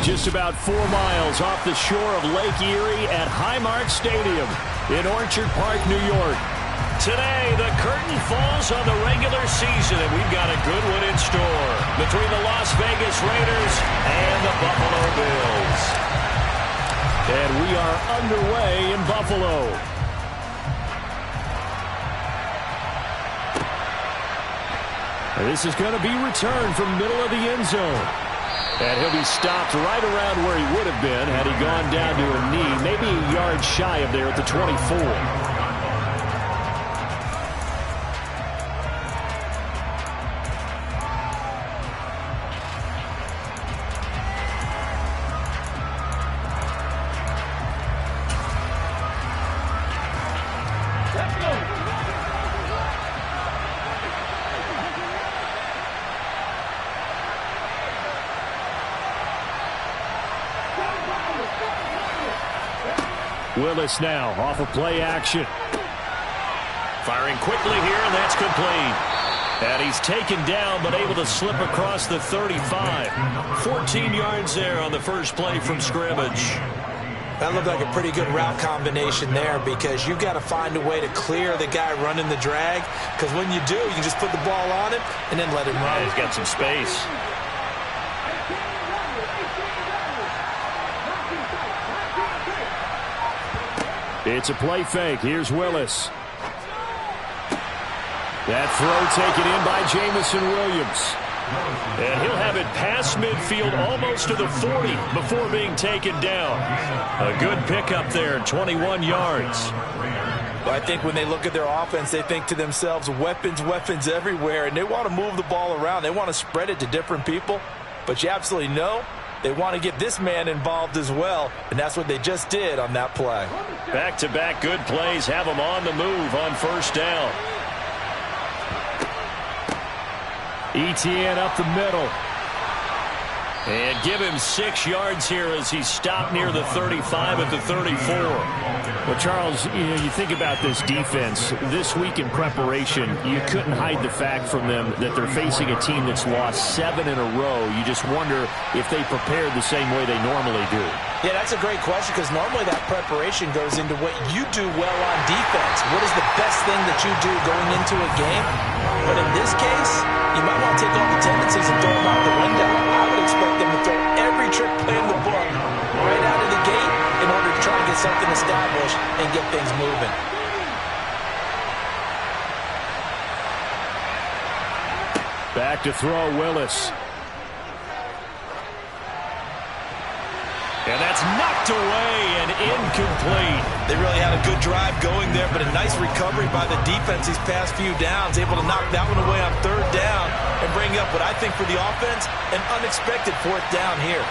Just about 4 miles off the shore of Lake Erie at Highmark Stadium in Orchard Park, New York. Today, the curtain falls on the regular season, and we've got a good one in store between the Las Vegas Raiders and the Buffalo Bills. And we are underway in Buffalo. And this is going to be returned from middle of the end zone. And he'll be stopped right around where he would have been had he gone down to a knee, maybe a yard shy of there at the 24. Willis now off of play action. Firing quickly here, and that's complete. And he's taken down, but able to slip across the 35. 14 yards there on the first play from scrimmage. That looked like a pretty good route combination there, because you've got to find a way to clear the guy running the drag, because when you do, you can just put the ball on him and then let him run. Yeah, he's got some space. It's a play fake. Here's Willis. That throw taken in by Jamison Williams. And he'll have it past midfield almost to the 40 before being taken down. A good pickup there, 21 yards. Well, I think when they look at their offense, they think to themselves, weapons, weapons everywhere, and they want to move the ball around. They want to spread it to different people. But you absolutely know they want to get this man involved as well, and that's what they just did on that play. Back-to-back good plays have them on the move on first down. Etienne up the middle. And give him 6 yards here as he's stopped near the 35 at the 34. Well, Charles, you think about this defense. This week in preparation, you couldn't hide the fact from them that they're facing a team that's lost 7 in a row. You just wonder if they prepared the same way they normally do. Yeah, that's a great question, because normally that preparation goes into what you do well on defense. What is the best thing that you do going into a game? But in this case, you might want to take all the tendencies and throw them out the window. I would expect them to throw every trick play in the book right out of the gate in order to try and get something established and get things moving. Back to throw, Willis. And that's knocked away and incomplete. They really had a good drive going there, but a nice recovery by the defense these past few downs, able to knock that one away on third down and bring up what I think for the offense, an unexpected fourth down here.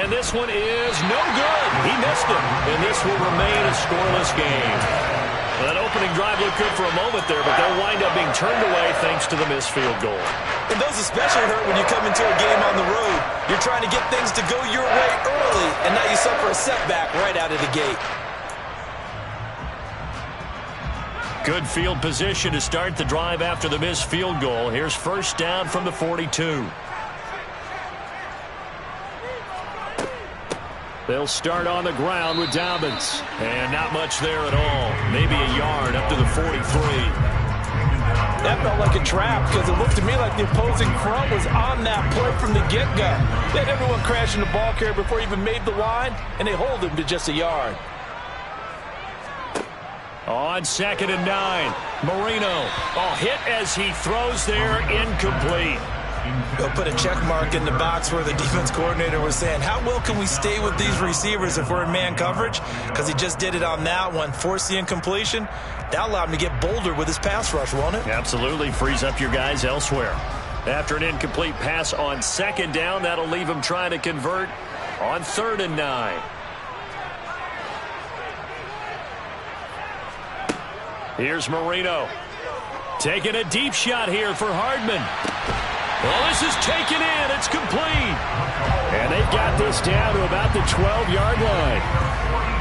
And this one is no good. He missed it. And this will remain a scoreless game. Well, that opening drive looked good for a moment there, but they'll wind up being turned away thanks to the missed field goal. And those especially hurt when you come into a game on the road. You're trying to get things to go your way early, and now you suffer a setback right out of the gate. Good field position to start the drive after the missed field goal. Here's first down from the 42. They'll start on the ground with Dobbins. And not much there at all. Maybe a yard up to the 43. That felt like a trap, because it looked to me like the opposing front was on that play from the get-go. They had everyone crashing the ball carrier before he even made the line, and they hold him to just a yard. On 2nd and 9, Marino. Hit as he throws there, incomplete. They'll put a check mark in the box where the defense coordinator was saying, how well can we stay with these receivers if we're in man coverage? Because he just did it on that one, forced the incompletion. That allowed him to get bolder with his pass rush, won't it? Absolutely, frees up your guys elsewhere. After an incomplete pass on 2nd down, that'll leave him trying to convert on 3rd and 9. Here's Marino. Taking a deep shot here for Hardman. Oh, this is taken in. It's complete. And they've got this down to about the 12-yard line.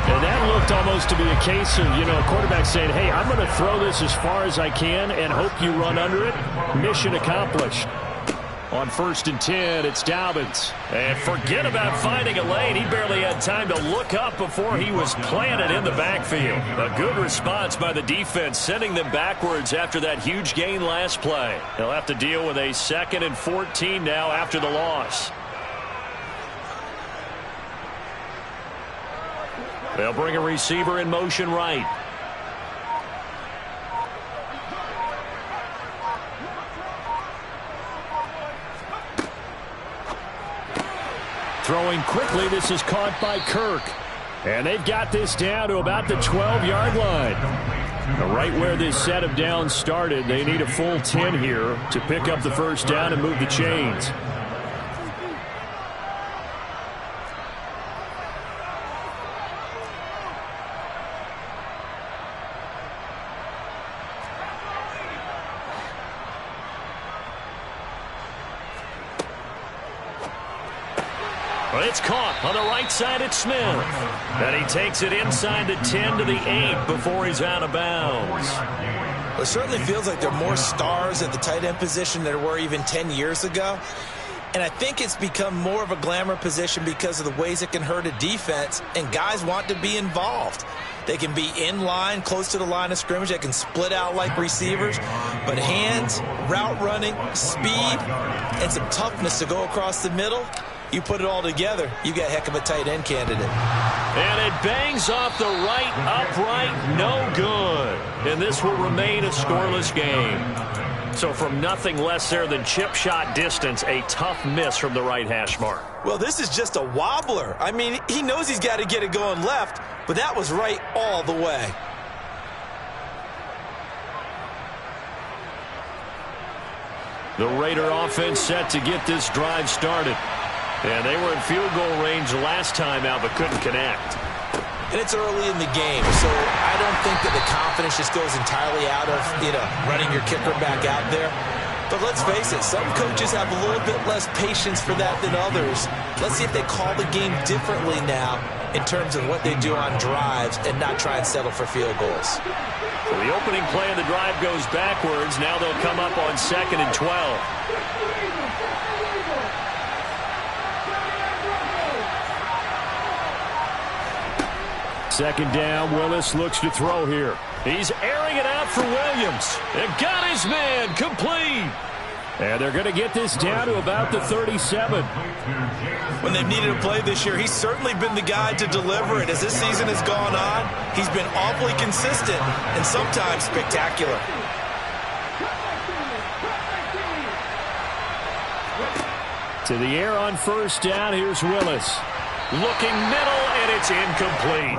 And that looked almost to be a case of, a quarterback saying, hey, I'm going to throw this as far as I can and hope you run under it. Mission accomplished. On 1st and 10, it's Dobbins. And forget about finding a lane. He barely had time to look up before he was planted in the backfield. A good response by the defense, sending them backwards after that huge gain last play. They'll have to deal with a 2nd and 14 now after the loss. They'll bring a receiver in motion right. Throwing quickly, this is caught by Kirk. And they've got this down to about the 12-yard line. Right where this set of downs started, they need a full 10 here to pick up the first down and move the chains. It's caught on the right side at Smith. And he takes it inside the 10 to the 8 before he's out of bounds. It certainly feels like there are more stars at the tight end position than there were even 10 years ago. And I think it's become more of a glamour position because of the ways it can hurt a defense, and guys want to be involved. They can be in line, close to the line of scrimmage. They can split out like receivers. But hands, route running, speed, and some toughness to go across the middle, you put it all together, you got a heck of a tight end candidate. And it bangs off the right upright, no good. And this will remain a scoreless game. So from nothing less there than chip shot distance, a tough miss from the right hash mark. Well, this is just a wobbler. I mean, he knows he's got to get it going left, but that was right all the way. The Raider offense set to get this drive started. And they were in field goal range last time out, but couldn't connect. And it's early in the game, so I don't think that the confidence just goes entirely out of, running your kicker back out there. But let's face it, some coaches have a little bit less patience for that than others. Let's see if they call the game differently now in terms of what they do on drives and not try and settle for field goals. So the opening play of the drive goes backwards. Now they'll come up on 2nd and 12. Second down, Willis looks to throw here. He's airing it out for Williams. It got his man, complete. And they're going to get this down to about the 37. When they've needed a play this year, he's certainly been the guy to deliver it. As this season has gone on, he's been awfully consistent and sometimes spectacular. To the air on first down, here's Willis. Looking middle, and it's incomplete.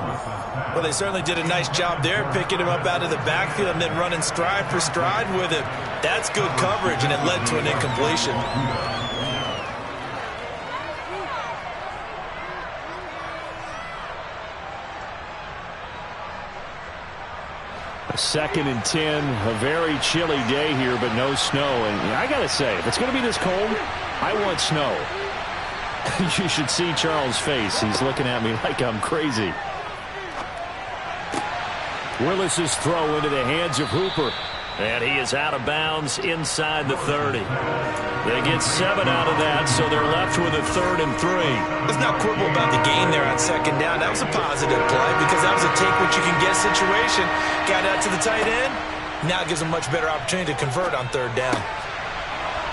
Well, they certainly did a nice job there, picking him up out of the backfield and then running stride for stride with him. That's good coverage, and it led to an incompletion. A 2nd and 10, a very chilly day here, but no snow. And I got to say, if it's going to be this cold, I want snow. You should see Charles' face. He's looking at me like I'm crazy. Willis's throw into the hands of Hooper. And he is out of bounds inside the 30. They get 7 out of that, so they're left with a 3rd and 3. Let's not quibble about the gain there on 2nd down. That was a positive play because that was a take-what-you-can-get situation. Got out to the tight end. Now it gives them a much better opportunity to convert on 3rd down.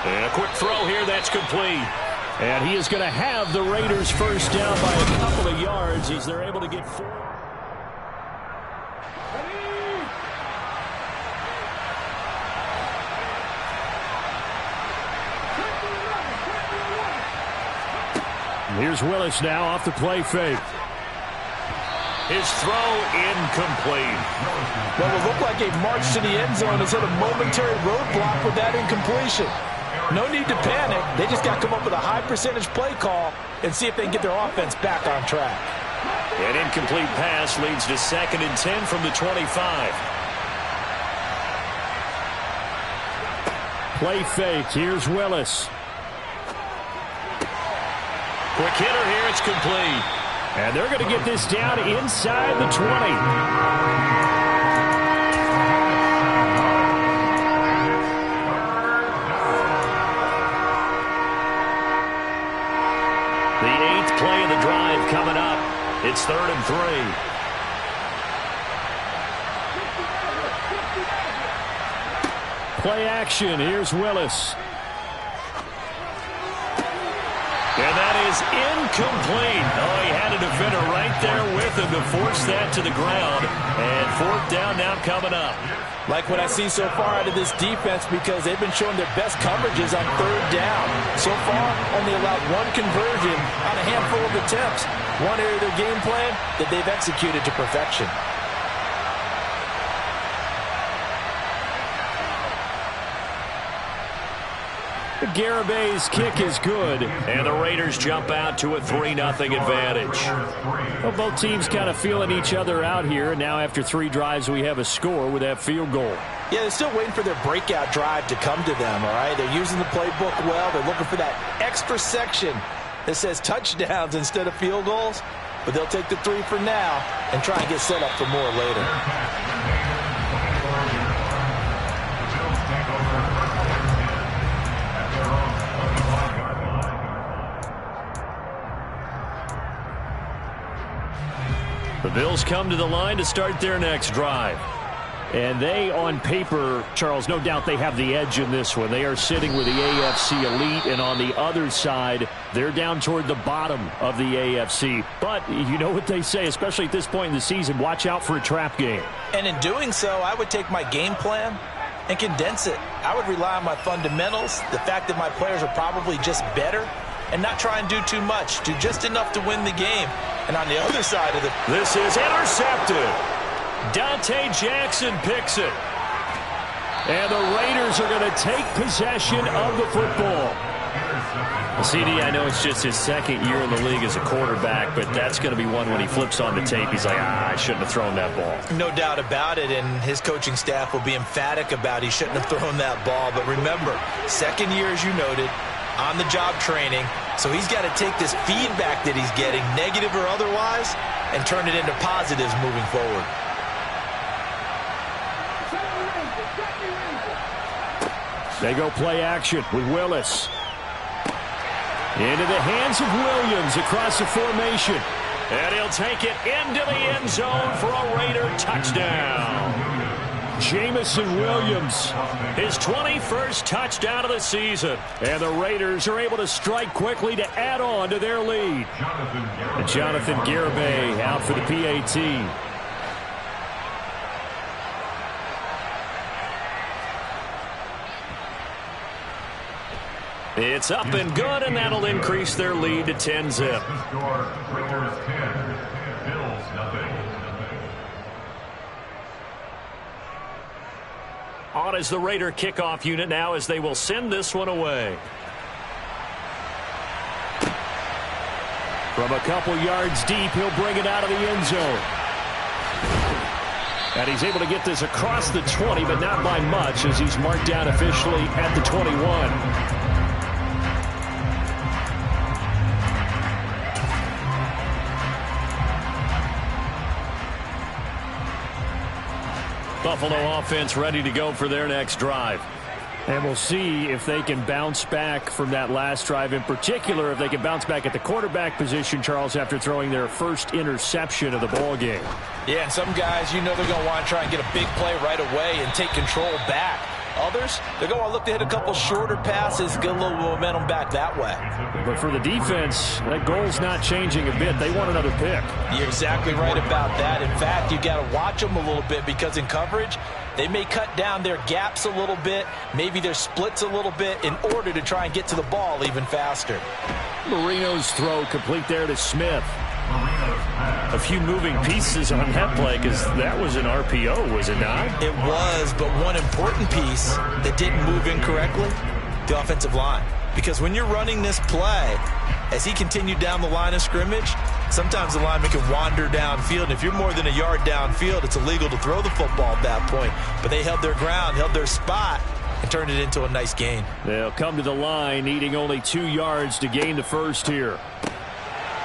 And a quick throw here, that's complete. And he is going to have the Raiders first down by a couple of yards as they're able to get 4. Here's Willis now off the play fake. His throw incomplete. Well, it looked like a march to the end zone has hit a momentary roadblock with that incompletion. No need to panic. They just got to come up with a high percentage play call and see if they can get their offense back on track. An incomplete pass leads to 2nd and 10 from the 25. Play fake. Here's Willis. Quick hitter here. It's complete. And they're going to get this down inside the 20. Play of the drive coming up. It's 3rd and 3. Play action. Here's Willis. And that is incomplete. Oh, he had a defender right there with him to force that to the ground. And 4th down now coming up. Like what I see so far out of this defense, because they've been showing their best coverages on 3rd down. So far, only allowed 1 conversion on a handful of attempts. One area of their game plan that they've executed to perfection. Garabay's kick is good, and the Raiders jump out to a 3-0 advantage. Well, both teams kind of feeling each other out here. Now after 3 drives, we have a score with that field goal. Yeah, they're still waiting for their breakout drive to come to them, all right? They're using the playbook well. They're looking for that extra section that says touchdowns instead of field goals. But they'll take the 3 for now and try and get set up for more later. The Bills come to the line to start their next drive. And they, on paper, Charles, no doubt they have the edge in this one. They are sitting with the AFC elite, and on the other side, they're down toward the bottom of the AFC. But you know what they say, especially at this point in the season, watch out for a trap game. And in doing so, I would take my game plan and condense it. I would rely on my fundamentals, the fact that my players are probably just better, and not try and do too much, do just enough to win the game. And on the other side of this is intercepted. Dante Jackson picks it. And the Raiders are going to take possession of the football. CD, I know it's just his 2nd year in the league as a quarterback, but that's going to be one when he flips on the tape. He's like, I shouldn't have thrown that ball. No doubt about it, and his coaching staff will be emphatic about he shouldn't have thrown that ball. But remember, 2nd year, as you noted, on-the-job training, so he's got to take this feedback that he's getting, negative or otherwise, and turn it into positives moving forward. They go play action with Willis. Into the hands of Williams across the formation. And he'll take it into the end zone for a Raider touchdown. Jamison Williams, his 21st touchdown of the season. And the Raiders are able to strike quickly to add on to their lead. And Jonathan Garibay out for the PAT. It's up and good, and that'll increase their lead to 10-zip. On is the Raider kickoff unit now as they will send this one away. From a couple yards deep, he'll bring it out of the end zone. And he's able to get this across the 20, but not by much as he's marked down officially at the 21. Buffalo offense ready to go for their next drive. And we'll see if they can bounce back from that last drive. In particular, if they can bounce back at the quarterback position, Charles, after throwing their first interception of the ball game. Yeah, and some guys, you know they're going to want to try and get a big play right away and take control back. Others, they're going to look to hit a couple shorter passes, get a little momentum back that way. But for the defense, that goal's not changing a bit. They want another pick. You're exactly right about that. In fact, you got to watch them a little bit because in coverage, they may cut down their gaps a little bit, maybe their splits a little bit in order to try and get to the ball even faster. Marino's throw complete there to Smith. A few moving pieces on that play because that was an RPO, was it not? It was, but one important piece that didn't move incorrectly, the offensive line. Because when you're running this play, as he continued down the line of scrimmage, sometimes the lineman can wander downfield. And if you're more than a yard downfield, it's illegal to throw the football at that point. But they held their ground, held their spot, and turned it into a nice gain. They'll come to the line needing only 2 yards to gain the first here.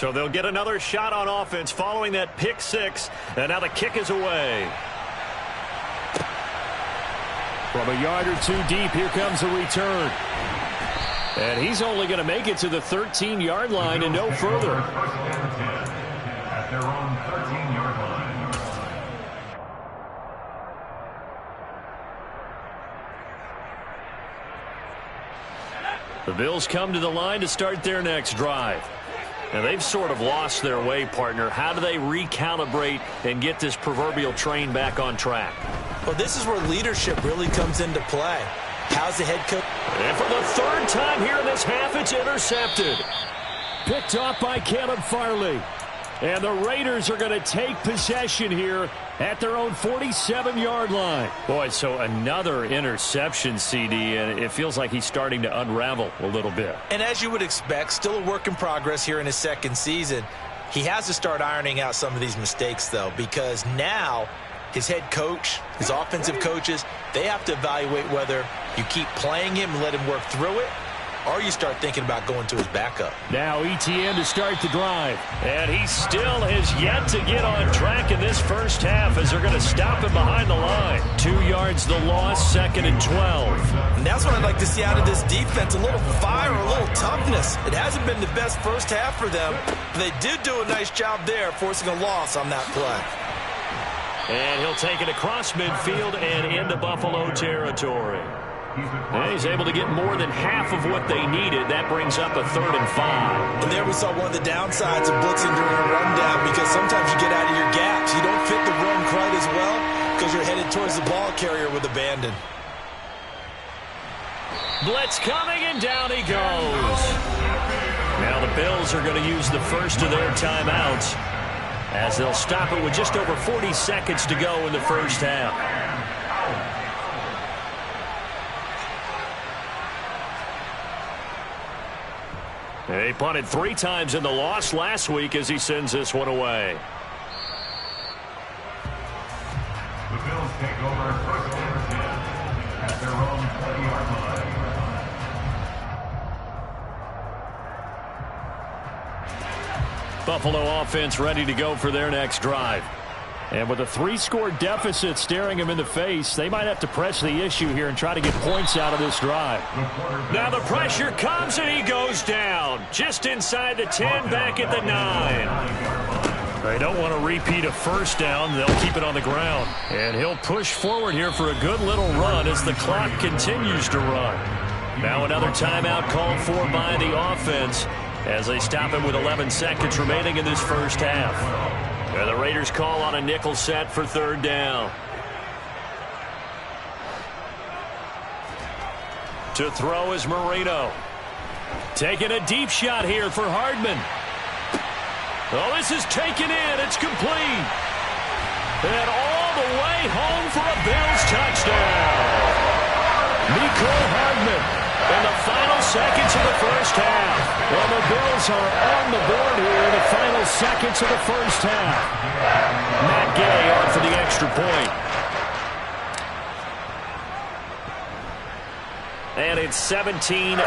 So they'll get another shot on offense following that pick six. And now the kick is away. From a yard or two deep, here comes the return. And he's only going to make it to the 13-yard line and no further. At their own 13-yard line. The Bills come to the line to start their next drive. Now, they've sort of lost their way, partner. How do they recalibrate and get this proverbial train back on track? Well, this is where leadership really comes into play. How's the head coach? And for the third time here in this half, it's intercepted. Picked off by Caleb Farley. And the Raiders are going to take possession here at their own 47-yard line. Boy, so another interception, CD, and it feels like he's starting to unravel a little bit. And as you would expect, still a work in progress here in his second season. He has to start ironing out some of these mistakes, though, because now his head coach, his offensive coaches, they have to evaluate whether you keep playing him and let him work through it, or you start thinking about going to his backup. Now ETN to start the drive. And he still has yet to get on track in this first half as they're going to stop him behind the line. 2 yards the loss, 2nd and 12. And that's what I'd like to see out of this defense, a little fire, a little toughness. It hasn't been the best first half for them, but they did do a nice job there forcing a loss on that play. And he'll take it across midfield and into Buffalo territory. And he's able to get more than half of what they needed. That brings up a 3rd and 5. And there we saw one of the downsides of blitzing during a rundown, because sometimes you get out of your gaps. You don't fit the run quite as well because you're headed towards the ball carrier with abandon. Blitz coming, and down he goes. Now the Bills are going to use the first of their timeouts as they'll stop it with just over 40 seconds to go in the first half. He punted 3 times in the loss last week as he sends this one away. The Bills take over first and 10 at their own 20-yard line. Buffalo offense ready to go for their next drive. And with a 3-score deficit staring him in the face, they might have to press the issue here and try to get points out of this drive. Now the pressure comes and he goes down. Just inside the 10, back at the 9. They don't want to repeat a first down. They'll keep it on the ground. And he'll push forward here for a good little run as the clock continues to run. Now another timeout called for by the offense as they stop him with 11 seconds remaining in this first half. And the Raiders call on a nickel set for 3rd down. To throw is Marino. Taking a deep shot here for Hardman. Oh, this is taken in. It's complete. And all the way home for a Bills touchdown. Mecole Hardman in the final seconds of the first half. Well, the Bills are on the board here in the final seconds of the first half. Matt Gay on for the extra point. And it's 17-7.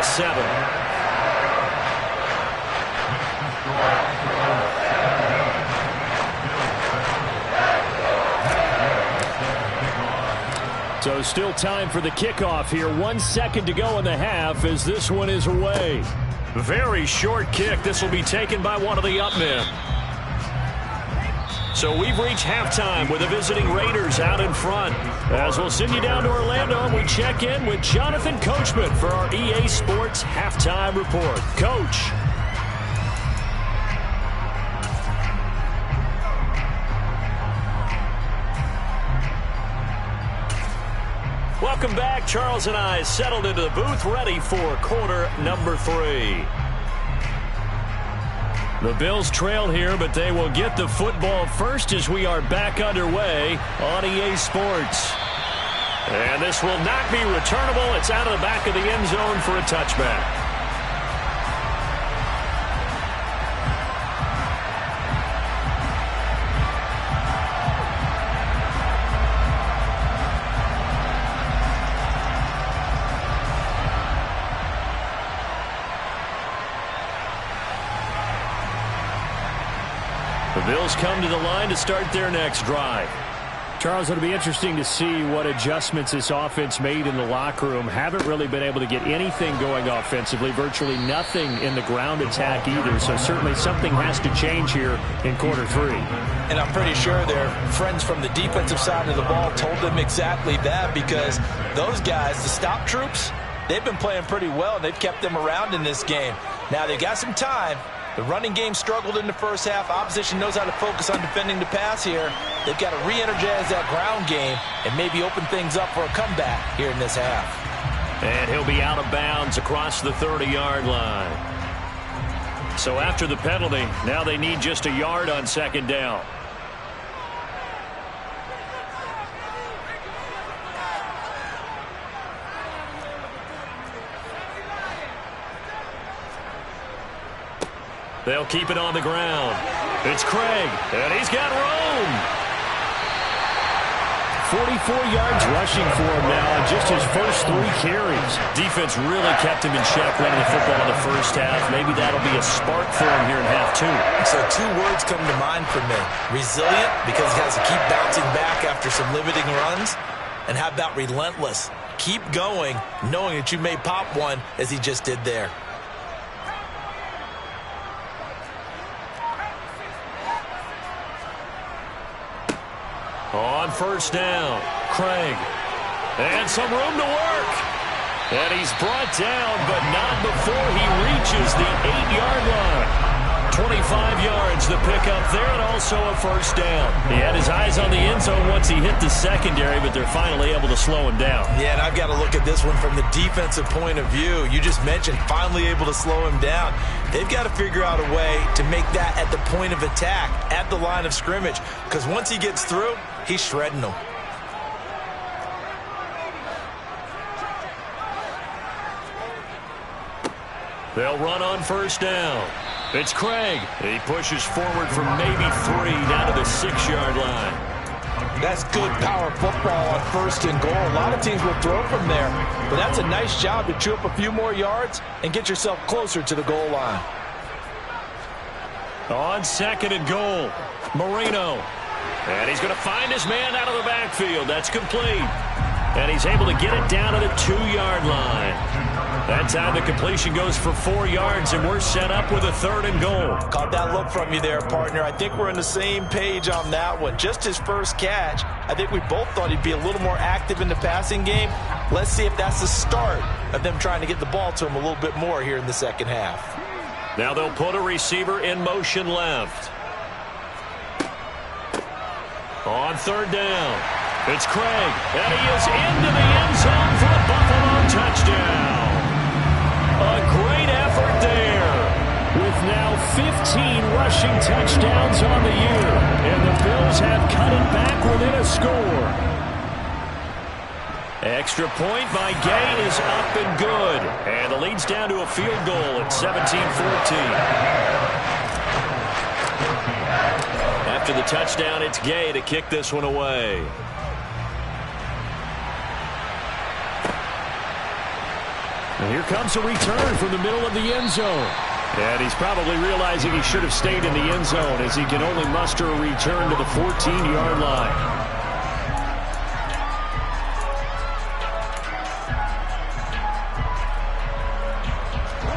So still time for the kickoff here. 1 second to go in the half as this one is away. Very short kick. This will be taken by one of the up men. So we've reached halftime with the visiting Raiders out in front. As we'll send you down to Orlando and we check in with Jonathan Coachman for our EA Sports Halftime Report. Coach. Welcome back. Charles and I settled into the booth ready for quarter number 3. The Bills trail here, but they will get the football first as we are back underway on EA Sports. And this will not be returnable. It's out of the back of the end zone for a touchback. Bills come to the line to start their next drive. Charles, it'll be interesting to see what adjustments this offense made in the locker room. Haven't really been able to get anything going offensively, virtually nothing in the ground attack either. So certainly something has to change here in quarter 3. And I'm pretty sure their friends from the defensive side of the ball told them exactly that, because those guys, the stop troops, they've been playing pretty well. They've kept them around in this game. Now they've got some time. The running game struggled in the first half. Opposition knows how to focus on defending the pass here. They've got to re-energize that ground game and maybe open things up for a comeback here in this half. And he'll be out of bounds across the 30-yard line. So after the penalty, now they need just a yard on second down. They'll keep it on the ground. It's Craig, and he's got room. 44 yards rushing for him now in just his first 3 carries. Defense really kept him in check running the football in the first half. Maybe that'll be a spark for him here in half 2. So 2 words come to mind for me. Resilient, because he has to keep bouncing back after some limiting runs. And how about relentless? Keep going, knowing that you may pop one, as he just did there. On first down, Craig. And some room to work. And he's brought down, but not before he reaches the 8-yard line. 25 yards the pickup there, and also a first down. He had his eyes on the end zone once he hit the secondary, but they're finally able to slow him down. Yeah, and I've got to look at this one from the defensive point of view. You just mentioned finally able to slow him down. They've got to figure out a way to make that at the point of attack, at the line of scrimmage, because once he gets through, he's shredding them. They'll run on first down. It's Craig. He pushes forward from maybe 3 down to the 6-yard line. That's good power football on first and goal. A lot of teams will throw from there, but that's a nice job to chew up a few more yards and get yourself closer to the goal line. On second and goal, Marino. And he's going to find his man out of the backfield. That's complete. And he's able to get it down to the 2-yard line. That time the completion goes for 4 yards, and we're set up with a 3rd and goal. Caught that look from you there, partner. I think we're on the same page on that one. Just his first catch. I think we both thought he'd be a little more active in the passing game. Let's see if that's the start of them trying to get the ball to him a little bit more here in the second half. Now they'll put a receiver in motion left. On 3rd down, it's Craig, and he is into the end zone for a Buffalo touchdown. A great effort there. With now 15 rushing touchdowns on the year, and the Bills have cut it back within a score. Extra point by Gay is up and good. And the lead's down to a field goal at 17-14. After the touchdown, it's Gay to kick this one away. And here comes a return from the middle of the end zone. And he's probably realizing he should have stayed in the end zone, as he can only muster a return to the 14-yard line.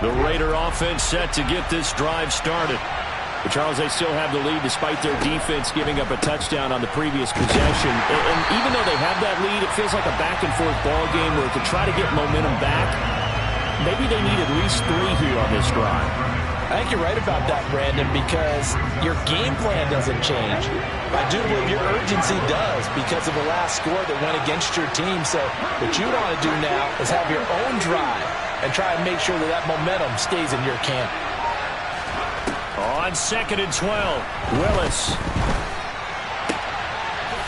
The Raider offense set to get this drive started. But Charles, they still have the lead despite their defense giving up a touchdown on the previous possession. And even though they have that lead, it feels like a back-and-forth ball game where to try to get momentum back, maybe they need at least 3 here on this drive. I think you're right about that, Brandon, because your game plan doesn't change. I do believe your urgency does because of the last score that went against your team. So what you want to do now is have your own drive and try and make sure that that momentum stays in your camp. On 2nd and 12, Willis.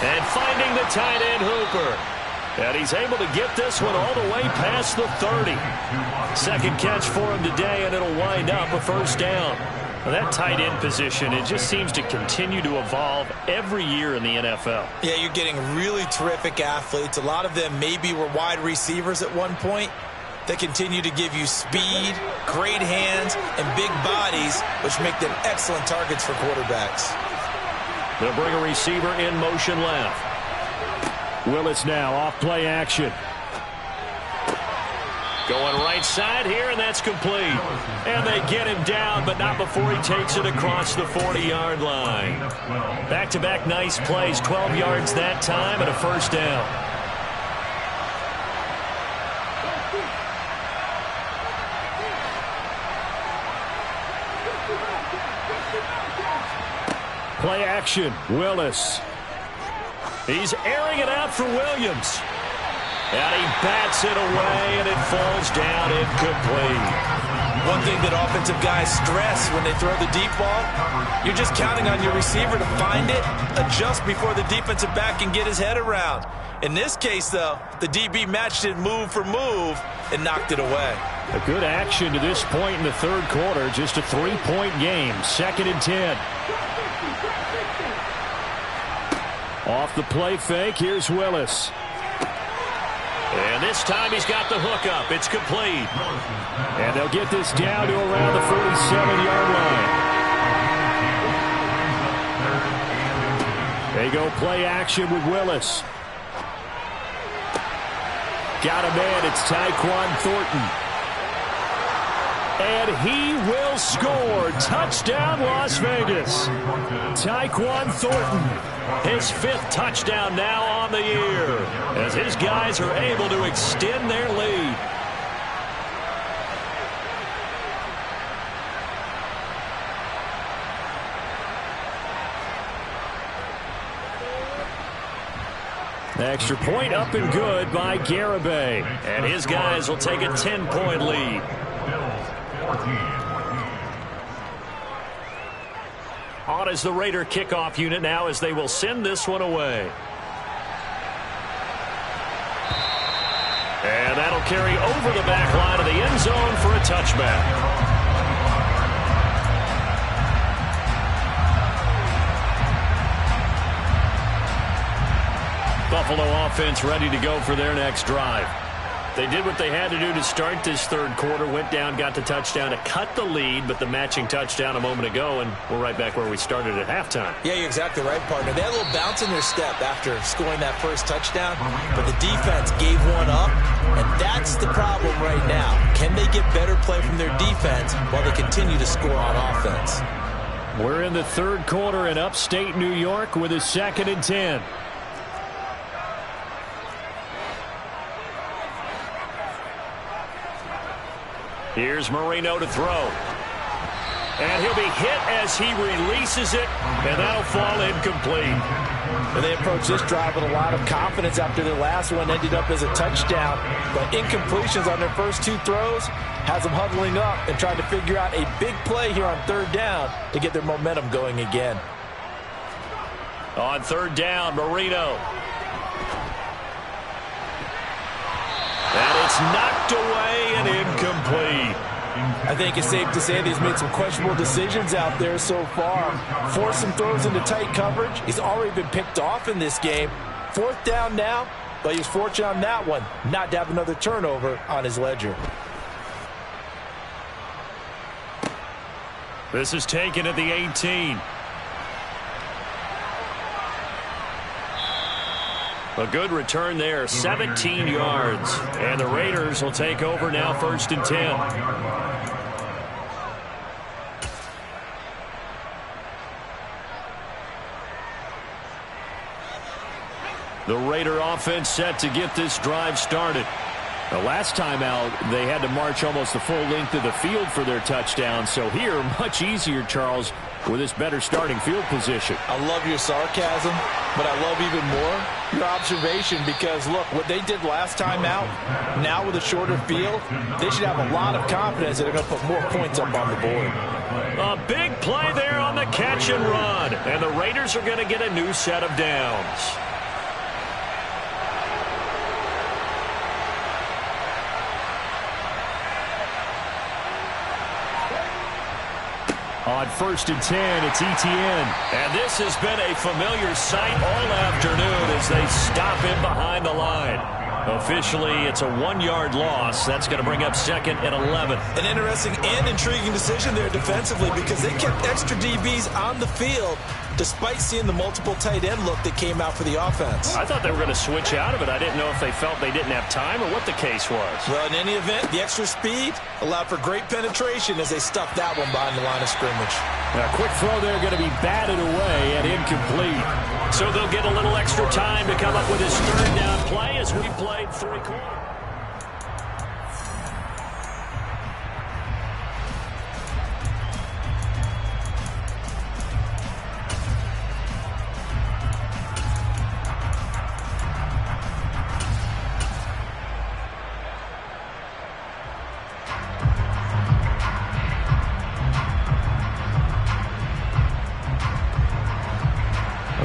And finding the tight end, Hooper. And he's able to get this one all the way past the 30. Second catch for him today, and it'll wind up a first down. Well, that tight end position, it just seems to continue to evolve every year in the NFL. Yeah, you're getting really terrific athletes. A lot of them maybe were wide receivers at one point. They continue to give you speed, great hands, and big bodies, which make them excellent targets for quarterbacks. They'll bring a receiver in motion left. Willis now off play action. Going right side here, and that's complete. And they get him down, but not before he takes it across the 40-yard line. Back-to-back nice plays, 12 yards that time and a first down. Play action, Willis. He's airing it out for Williams. And he bats it away, and it falls down incomplete. One thing that offensive guys stress when they throw the deep ball, you're just counting on your receiver to find it, adjust before the defensive back can get his head around. In this case, though, the DB matched it move for move and knocked it away. A good action to this point in the third quarter. Just a 3-point game. 2nd and 10. Off the play fake, here's Willis. And this time he's got the hook up. It's complete. And they'll get this down to around the 47-yard line. They go play action with Willis. Got a man, it's Tyquan Thornton. And he will score. Touchdown, Las Vegas. Tyquan Thornton. His 5th touchdown now on the year, as his guys are able to extend their lead. Extra point up and good by Garibay. And his guys will take a 10-point lead. On is the Raider kickoff unit now as they will send this one away. And that'll carry over the back line of the end zone for a touchback. Buffalo offense ready to go for their next drive. They did what they had to do to start this third quarter, went down, got the touchdown to cut the lead, but the matching touchdown a moment ago, and we're right back where we started at halftime. Yeah, you're exactly right, partner. They had a little bounce in their step after scoring that first touchdown, but the defense gave one up, and that's the problem right now. Can they get better play from their defense while they continue to score on offense? We're in the third quarter in upstate New York with a 2nd and 10. Here's Marino to throw. And he'll be hit as he releases it, and that'll fall incomplete. And they approach this drive with a lot of confidence after their last one ended up as a touchdown. But incompletions on their first 2 throws has them huddling up and trying to figure out a big play here on 3rd down to get their momentum going again. On 3rd down, Marino. And it's knocked away and incomplete. I think it's safe to say that he's made some questionable decisions out there so far. Forced some throws into tight coverage. He's already been picked off in this game. 4th down now, but he was fortunate on that one not to have another turnover on his ledger. This is taken at the 18. A good return there, 17 yards. And the Raiders will take over now, 1st and 10. The Raider offense set to get this drive started. The last time out, they had to march almost the full length of the field for their touchdown. So here, much easier, Charles, with this better starting field position. I love your sarcasm, but I love even more your observation because, look, what they did last time out, now with a shorter field, they should have a lot of confidence that they're going to put more points up on the board. A big play there on the catch and run, and the Raiders are going to get a new set of downs. On 1st and 10, it's Etienne. And this has been a familiar sight all afternoon as they stop him behind the line. Officially, it's a 1-yard loss. That's going to bring up 2nd and 11. An interesting and intriguing decision there defensively because they kept extra DBs on the field, despite seeing the multiple tight end look that came out for the offense. I thought they were going to switch out of it. I didn't know if they felt they didn't have time or what the case was. Well, in any event, the extra speed allowed for great penetration as they stuffed that one behind the line of scrimmage. A quick throw there going to be batted away and incomplete. So they'll get a little extra time to come up with his third down play as we played 3 quarters.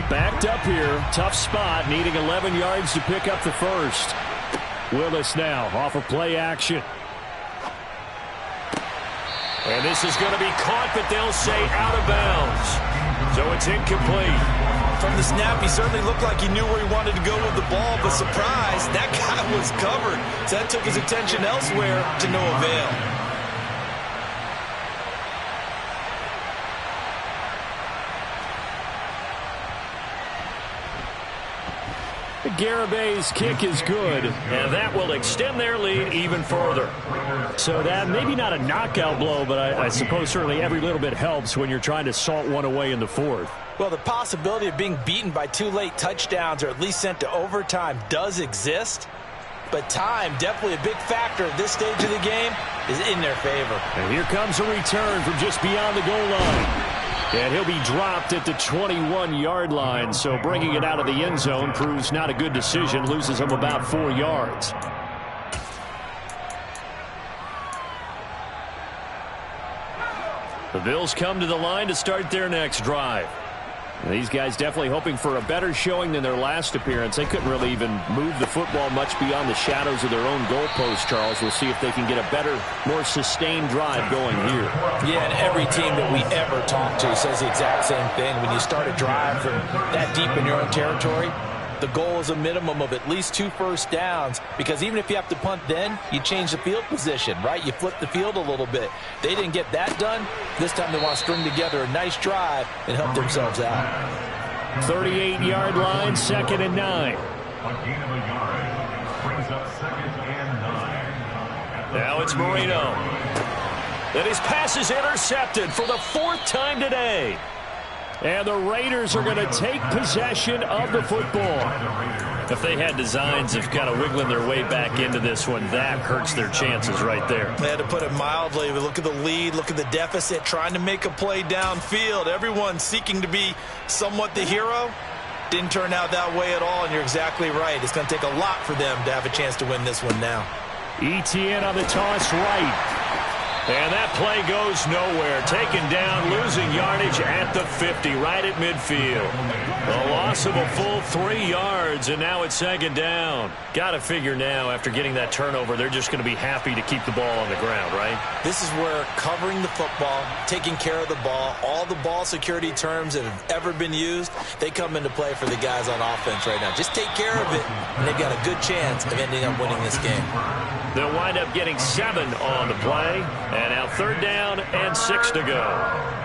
Backed up here, tough spot, needing 11 yards to pick up the first. Willis now off of play action. And this is going to be caught, but they'll say out of bounds. So it's incomplete. From the snap, he certainly looked like he knew where he wanted to go with the ball, but surprise, that guy was covered. So that took his attention elsewhere to no avail. Garabay's kick is good, and that will extend their lead even further. So that maybe not a knockout blow, but I suppose certainly every little bit helps when you're trying to salt one away in the fourth. Well, the possibility of being beaten by 2 late touchdowns or at least sent to overtime does exist, but time, definitely a big factor at this stage of the game, is in their favor. And here comes a return from just beyond the goal line. And he'll be dropped at the 21-yard line, so bringing it out of the end zone proves not a good decision, loses him about 4 yards. The Bills come to the line to start their next drive. These guys definitely hoping for a better showing than their last appearance. They couldn't really even move the football much beyond the shadows of their own goalpost, Charles. We'll see if they can get a better, more sustained drive going here. Yeah, and every team that we ever talk to says the exact same thing. When you start a drive from that deep in your own territory, the goal is a minimum of at least 2 first downs, because even if you have to punt then, you change the field position, right? You flip the field a little bit. They didn't get that done. This time they want to string together a nice drive and help themselves out. 38-yard line, 2nd and 9. A gain of a yard brings up 2nd and 9. Now it's Marino. And his pass is intercepted for the 4th time today. And the Raiders are going to take possession of the football. If they had designs of kind of wiggling their way back into this one, that hurts their chances right there. They had to put it mildly. We look at the lead, look at the deficit, trying to make a play downfield. Everyone seeking to be somewhat the hero. Didn't turn out that way at all, and you're exactly right. It's going to take a lot for them to have a chance to win this one now. Etienne on the toss right. And that play goes nowhere. Taken down, losing yardage at the 50, right at midfield. A loss of a full 3 yards, and now it's 2nd down. Got to figure now, after getting that turnover, they're just going to be happy to keep the ball on the ground, right? This is where covering the football, taking care of the ball, all the ball security terms that have ever been used, they come into play for the guys on offense right now. Just take care of it, and they've got a good chance of ending up winning this game. They'll wind up getting 7 on the play. And now 3rd down and 6 to go.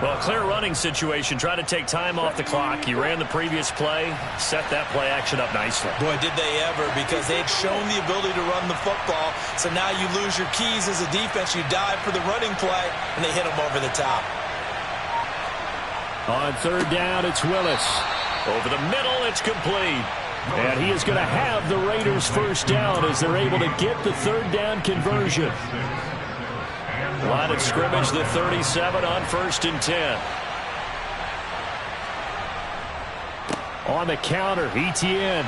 Well, clear running situation. Try to take time off the clock. He ran the previous play, set that play action up nicely. Boy, did they ever, because they had shown the ability to run the football. So now you lose your keys as a defense. You dive for the running play, and they hit them over the top. On 3rd down, it's Willis. Over the middle, it's complete. And he is going to have the Raiders' first down as they're able to get the 3rd down conversion. Line of scrimmage, the 37 on 1st and 10. On the counter, Etienne.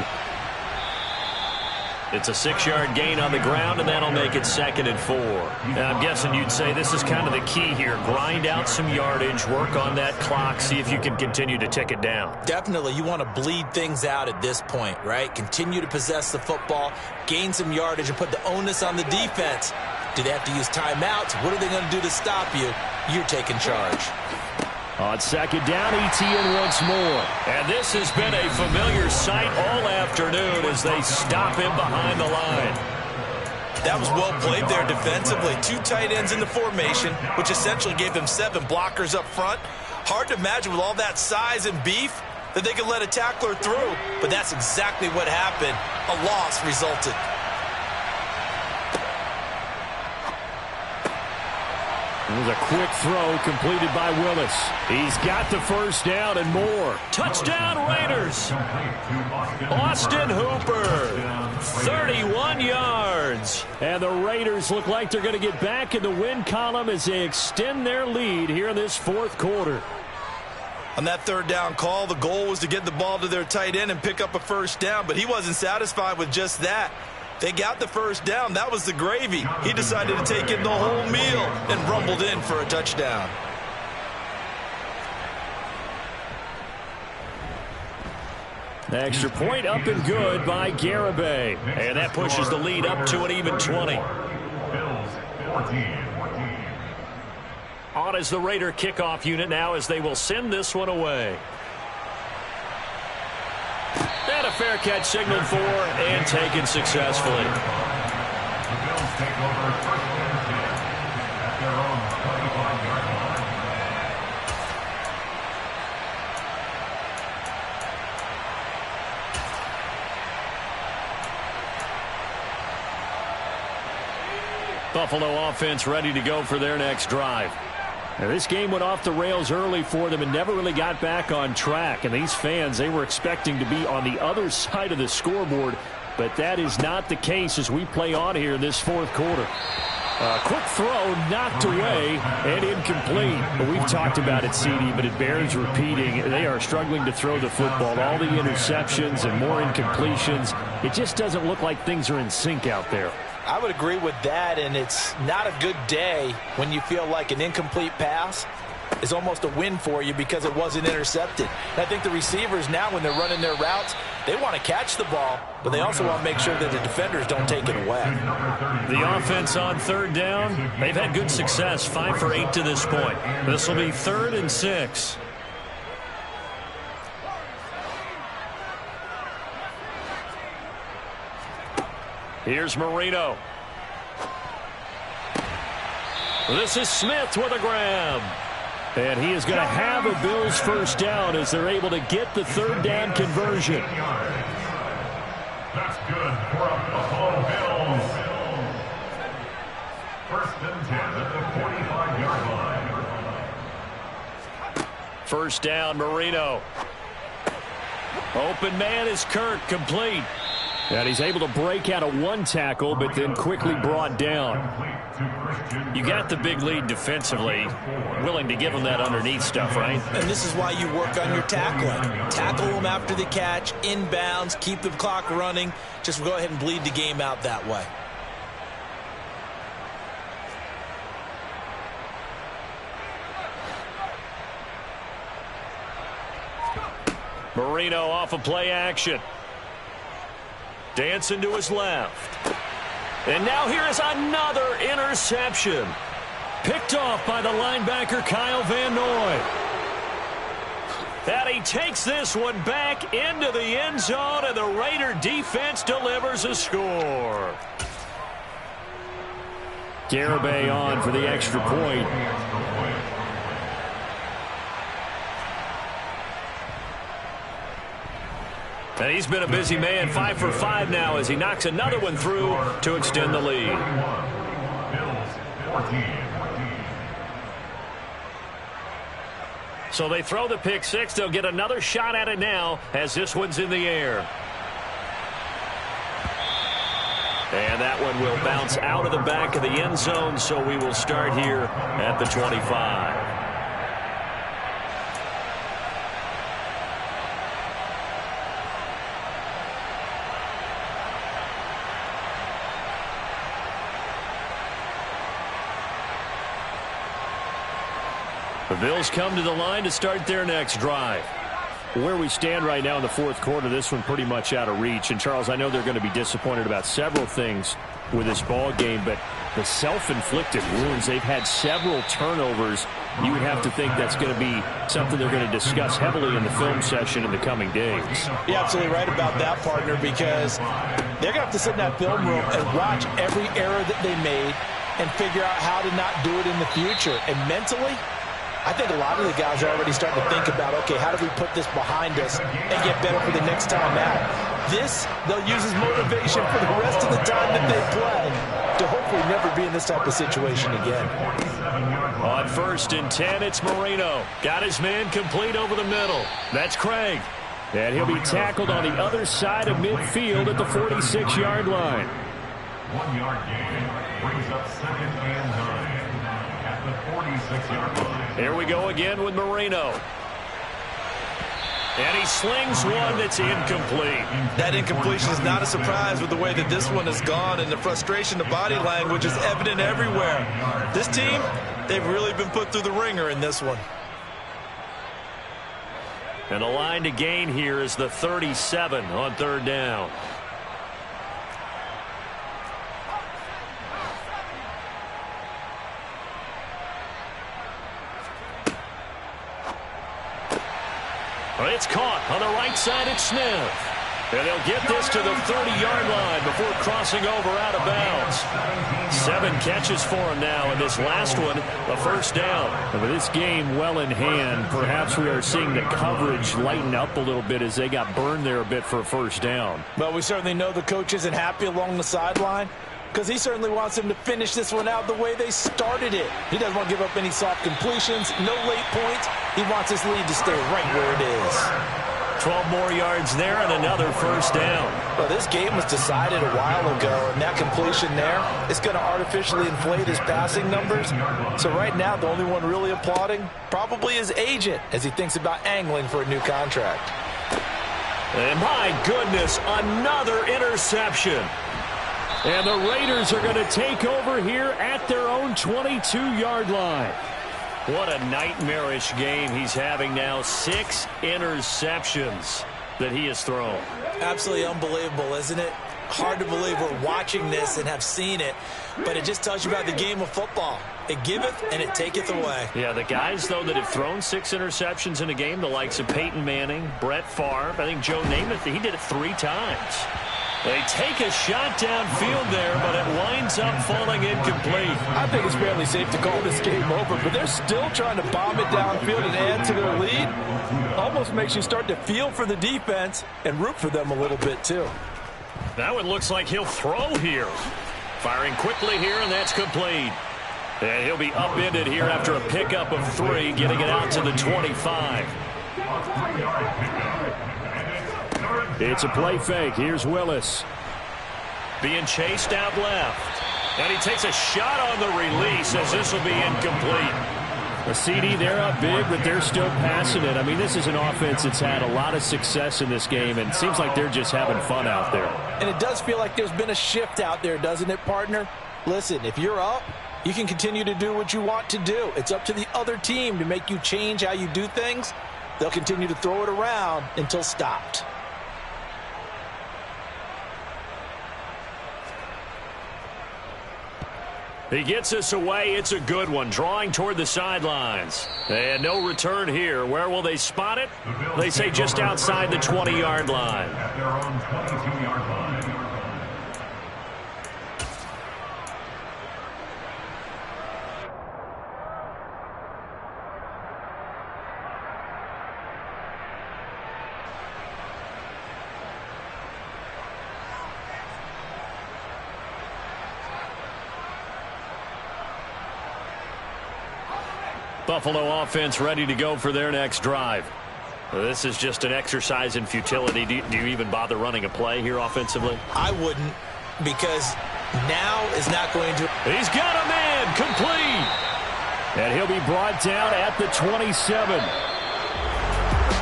It's a 6-yard gain on the ground, and that'll make it 2nd and 4. Now, I'm guessing you'd say this is kind of the key here. Grind out some yardage, work on that clock, see if you can continue to tick it down. Definitely, you want to bleed things out at this point, right? Continue to possess the football, gain some yardage, and put the onus on the defense. Do they have to use timeouts? What are they going to do to stop you? You're taking charge. On 2nd down, Etienne once more. And this has been a familiar sight all afternoon as they stop him behind the line. That was well played there defensively. 2 tight ends in the formation, which essentially gave them 7 blockers up front. Hard to imagine with all that size and beef that they could let a tackler through, but that's exactly what happened. A loss resulted. It was a quick throw completed by Willis. He's got the first down and more. Touchdown Raiders. Austin Hooper, 31 yards. And the Raiders look like they're going to get back in the win column as they extend their lead here in this fourth quarter. On that third down call, the goal was to get the ball to their tight end and pick up a first down, but he wasn't satisfied with just that. They got the first down. That was the gravy. He decided to take in the whole meal and rumbled in for a touchdown. Extra point up and good by Garibay. And that pushes the lead up to an even 20. Bills 14. On is the Raider kickoff unit now as they will send this one away. And a fair catch signaled for and taken successfully. The Bills take over first and 10 at their own 35-yard line. Buffalo offense ready to go for their next drive. Now, this game went off the rails early for them and never really got back on track. And these fans, they were expecting to be on the other side of the scoreboard. But that is not the case as we play on here in this fourth quarter. Quick throw knocked away and incomplete. But we've talked about it, CD, but it bears repeating. They are struggling to throw the football. All the interceptions and more incompletions. It just doesn't look like things are in sync out there. I would agree with that, and it's not a good day when you feel like an incomplete pass is almost a win for you because it wasn't intercepted. And I think the receivers now, when they're running their routes, they want to catch the ball, but they also want to make sure that the defenders don't take it away. The offense on third down, they've had good success, 5 for 8 to this point. This will be 3rd and 6. Here's Marino. This is Smith with a grab. And he is going to have a Bills first down as they're able to get the third down conversion. That's good for a Buffalo Bills. First and 10 at the 45-yard line. First down, Marino. Open man is Kirk, complete. And he's able to break out of one tackle, but then quickly brought down. You got the big lead defensively. Willing to give him that underneath stuff, right? And this is why you work on your tackling. Tackle them after the catch, inbounds, keep the clock running. Just go ahead and bleed the game out that way. Marino off of play action. Dancing to his left. And now here is another interception. Picked off by the linebacker Kyle Van Noy. And he takes this one back into the end zone, and the Raider defense delivers a score. Garibay on for the extra point. And he's been a busy man, 5 for 5 now as he knocks another one through to extend the lead. Bills 14. So they throw the pick six. They'll get another shot at it now as this one's in the air. And that one will bounce out of the back of the end zone, so we will start here at the 25. The Bills come to the line to start their next drive. Where we stand right now in the fourth quarter, this one pretty much out of reach. And, Charles, I know they're going to be disappointed about several things with this ball game, but the self-inflicted wounds, they've had several turnovers. You would have to think that's going to be something they're going to discuss heavily in the film session in the coming days. You're absolutely right about that, partner, because they're going to have to sit in that film room and watch every error that they made and figure out how to not do it in the future. And mentally, I think a lot of the guys are already starting to think about, okay, how do we put this behind us and get better for the next time out? This, they'll use as motivation for the rest of the time that they play to hopefully never be in this type of situation again. On 1st and 10, it's Marino. Got his man complete over the middle. That's Craig. And he'll be tackled on the other side of midfield at the 46-yard line. 1 yard gain brings up 2nd and 9 at the 46-yard line. Here we go again with Marino. And he slings one that's incomplete. That incompletion is not a surprise with the way that this one has gone, and the frustration, the body language is evident everywhere. This team, they've really been put through the ringer in this one. And the line to gain here is the 37 on 3rd down. It's caught on the right side at Smith. And they'll get this to the 30-yard line before crossing over out of bounds. 7 catches for him now, and this last one, a 1st down. And with this game well in hand, perhaps we are seeing the coverage lighten up a little bit as they got burned there a bit for a 1st down. But we certainly know the coach isn't happy along the sideline because he certainly wants them to finish this one out the way they started it. He doesn't want to give up any soft completions, no late points. He wants his lead to stay right where it is. 12 more yards there and another 1st down. Well, this game was decided a while ago, and that completion there is going to artificially inflate his passing numbers. So right now, the only one really applauding probably his agent as he thinks about angling for a new contract. And my goodness, another interception. And the Raiders are going to take over here at their own 22-yard line. What a nightmarish game he's having now. 6 interceptions that he has thrown. Absolutely unbelievable, isn't it? Hard to believe we're watching this and have seen it, but it just tells you about the game of football. It giveth and it taketh away. Yeah, the guys, though, that have thrown 6 interceptions in a game, the likes of Peyton Manning, Brett Favre, I think Joe Namath, he did it 3 times. They take a shot downfield there, but it winds up falling incomplete. I think it's fairly safe to call this game over, but they're still trying to bomb it downfield and add to their lead. Almost makes you start to feel for the defense and root for them a little bit, too. That one looks like he'll throw here. Firing quickly here, and that's complete. And he'll be upended here after a pickup of 3, getting it out to the 25. It's a play fake. Here's Willis. Being chased out left. And he takes a shot on the release as this will be incomplete. A CD, they're up big, but they're still passing it. I mean, this is an offense that's had a lot of success in this game, and it seems like they're just having fun out there. And it does feel like there's been a shift out there, doesn't it, partner? Listen, if you're up, you can continue to do what you want to do. It's up to the other team to make you change how you do things. They'll continue to throw it around until stopped. He gets us away. It's a good one. Drawing toward the sidelines. And no return here. Where will they spot it? They say just outside the 20-yard line. At their own 22-yard line. Buffalo offense ready to go for their next drive. This is just an exercise in futility. Do you even bother running a play here offensively? I wouldn't, because now is not going to. He's got a man complete. And he'll be brought down at the 27.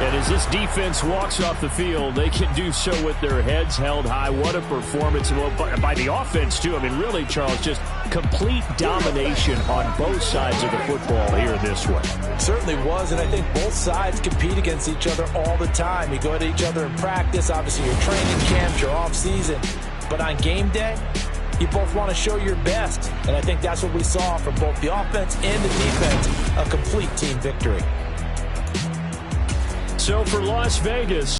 And as this defense walks off the field, they can do so with their heads held high. What a performance by the offense, too. I mean, really, Charles, just complete domination on both sides of the football here in this one. Certainly was, and I think both sides compete against each other all the time. You go at each other in practice, obviously your training camps, your off-season. But on game day, you both want to show your best. And I think that's what we saw from both the offense and the defense, a complete team victory. So for Las Vegas,